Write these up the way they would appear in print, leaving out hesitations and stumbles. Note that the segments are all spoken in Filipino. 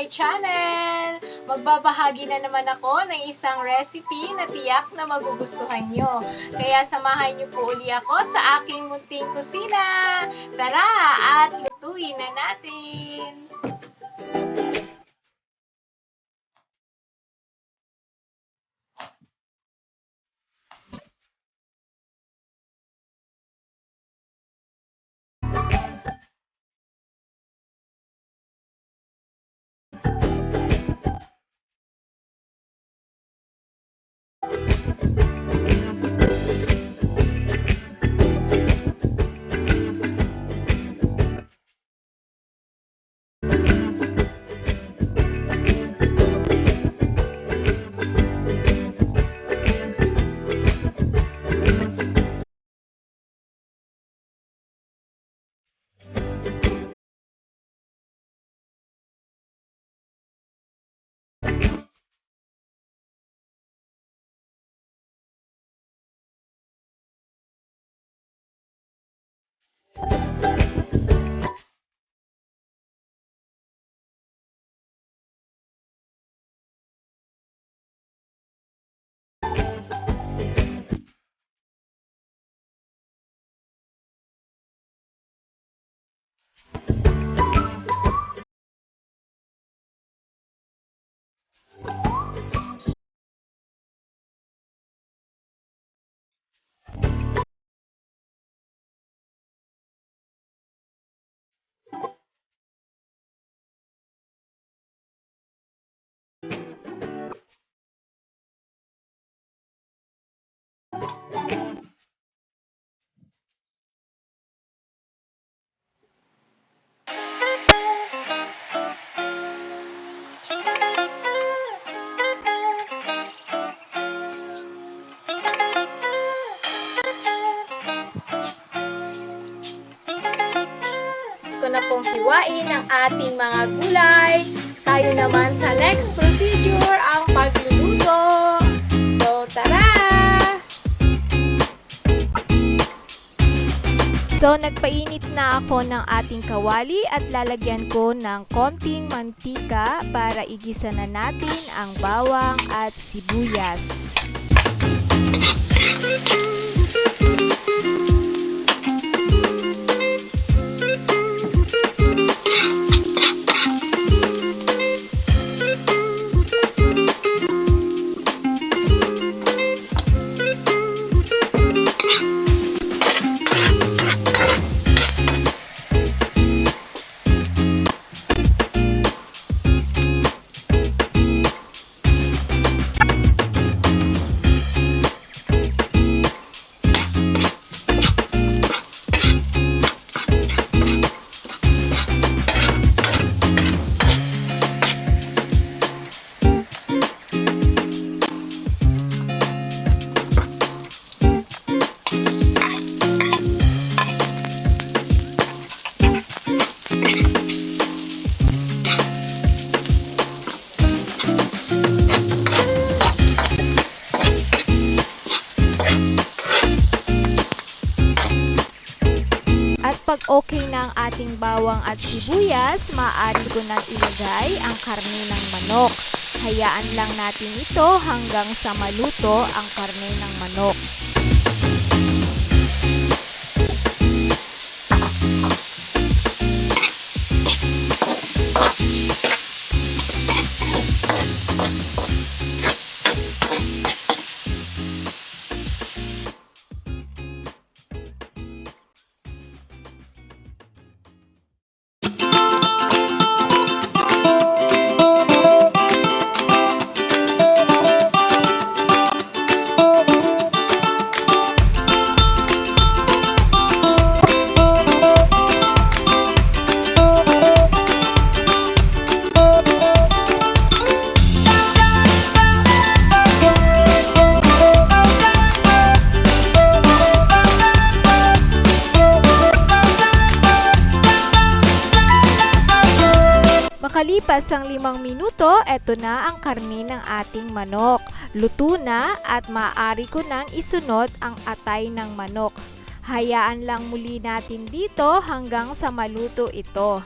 Channel! Magbabahagi na naman ako ng isang recipe na tiyak na magugustuhan nyo. Kaya samahan nyo po uli ako sa aking munting kusina. Tara at lutuin na natin! Na pong hiwain ang ating mga gulay. Tayo naman sa next procedure, ang pagluluto. So, tara! So, nagpainit na ako ng ating kawali at lalagyan ko ng konting mantika para igisa na natin ang bawang at sibuyas. Pag okay na ang ating bawang at sibuyas, maaari ko nang ilagay ang karne ng manok. Hayaan lang natin ito hanggang sa maluto ang karne ng manok. Makalipas ang 5 minuto, eto na ang karne ng ating manok. Luto na at maaari ko nang isunod ang atay ng manok. Hayaan lang muli natin dito hanggang sa maluto ito.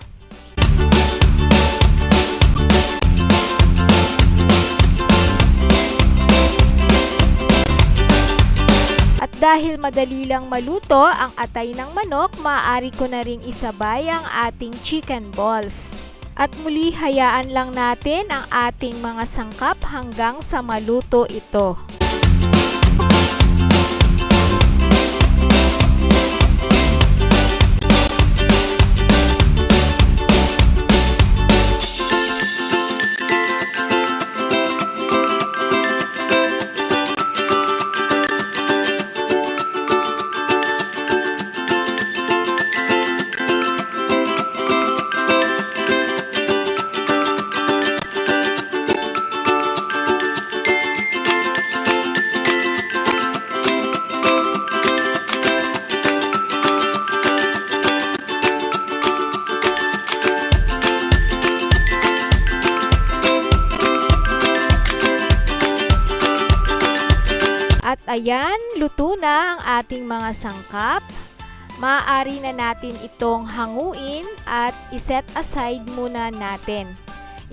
At dahil madali lang maluto ang atay ng manok, maaari ko na ring isabay ang ating chicken balls. At muli hayaan lang natin ang ating mga sangkap hanggang sa maluto ito. At ayan, luto na ang ating mga sangkap. Maaari na natin itong hanguin at iset aside muna natin.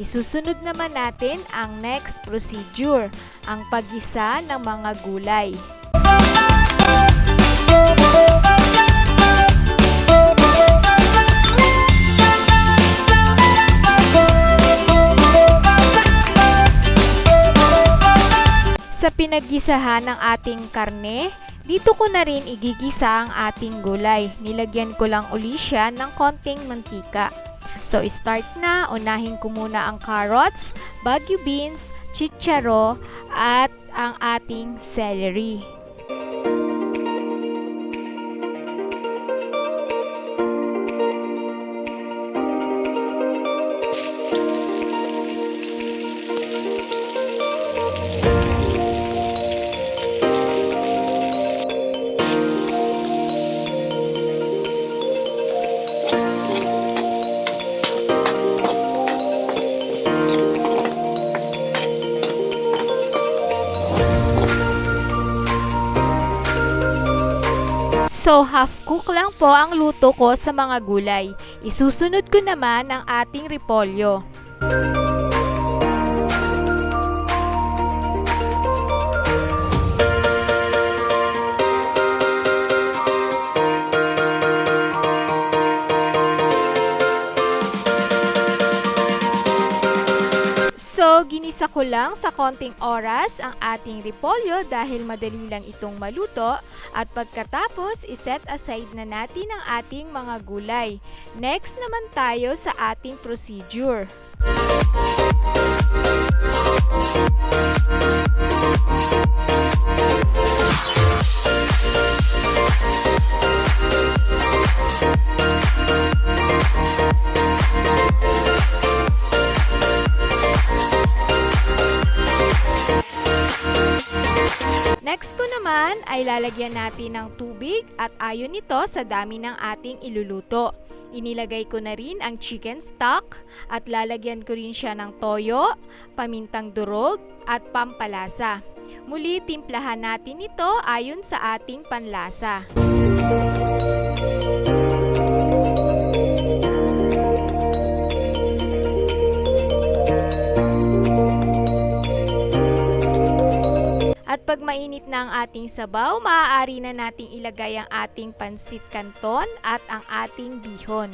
Isusunod naman natin ang next procedure, ang paggisa ng mga gulay. Sa pinaggisahan ng ating karne, dito ko na rin igigisa ang ating gulay. Nilagyan ko lang uli siya ng konting mantika. So, start na. Unahin ko muna ang carrots, bagu beans, chicharo, at ang ating celery. So, half cook lang po ang luto ko sa mga gulay. Isusunod ko naman ang ating repolyo. So, ginisa ko lang sa konting oras ang ating repolyo dahil madali lang itong maluto. At pagkatapos, iset aside na natin ang ating mga gulay. Next naman tayo sa ating procedure. Next ko naman ay lalagyan natin ng tubig at ayon nito sa dami ng ating iluluto. Inilagay ko na rin ang chicken stock at lalagyan ko rin siya ng toyo, pamintang durog at pampalasa. Muli, timplahan natin ito ayon sa ating panlasa. At pag mainit na ang ating sabaw, maaari na nating ilagay ang ating pansit canton at ang ating bihon.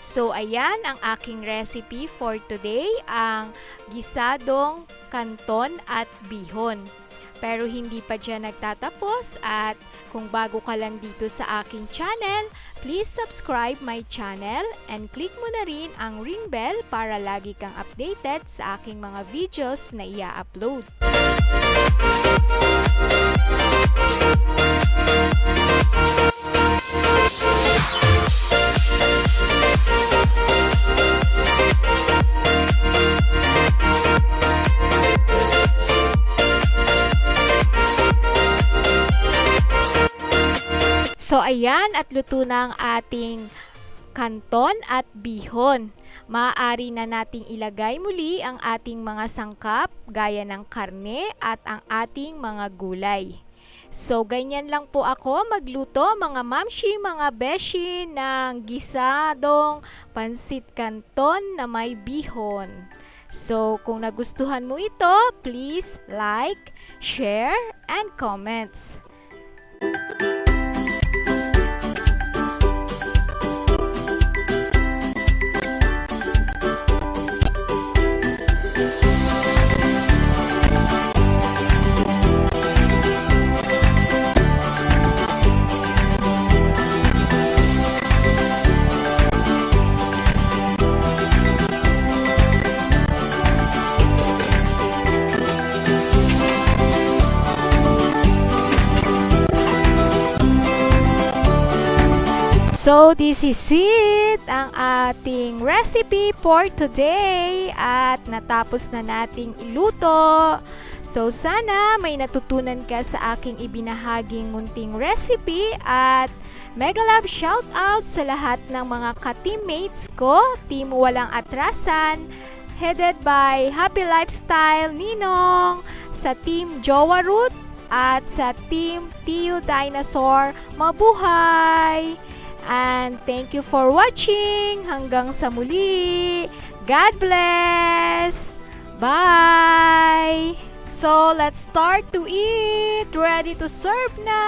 So, ayan ang aking recipe for today, ang gisadong canton at bihon. Pero hindi pa dyan nagtatapos at kung bago ka lang dito sa aking channel, please subscribe my channel and click mo na rin ang ring bell para lagi kang updated sa aking mga videos na ia-upload. So, ayan at luto na ang ating canton at bihon. Maaari na nating ilagay muli ang ating mga sangkap gaya ng karne at ang ating mga gulay. So, ganyan lang po ako magluto mga mamshi, mga beshi ng gisadong pansit canton na may bihon. So, kung nagustuhan mo ito, please like, share, and comments. So, this is it, ang ating recipe for today at natapos na nating iluto. So, sana may natutunan ka sa aking ibinahaging munting recipe at mega love shout out sa lahat ng mga ka-teammates ko, Team Walang Atrasan, headed by Happy Lifestyle Ninong, sa Team Jowa Root at sa Team Tio Dinosaur. Mabuhay! And thank you for watching. Hanggang sa muli. God bless. Bye. So, let's start to eat. Ready to serve na.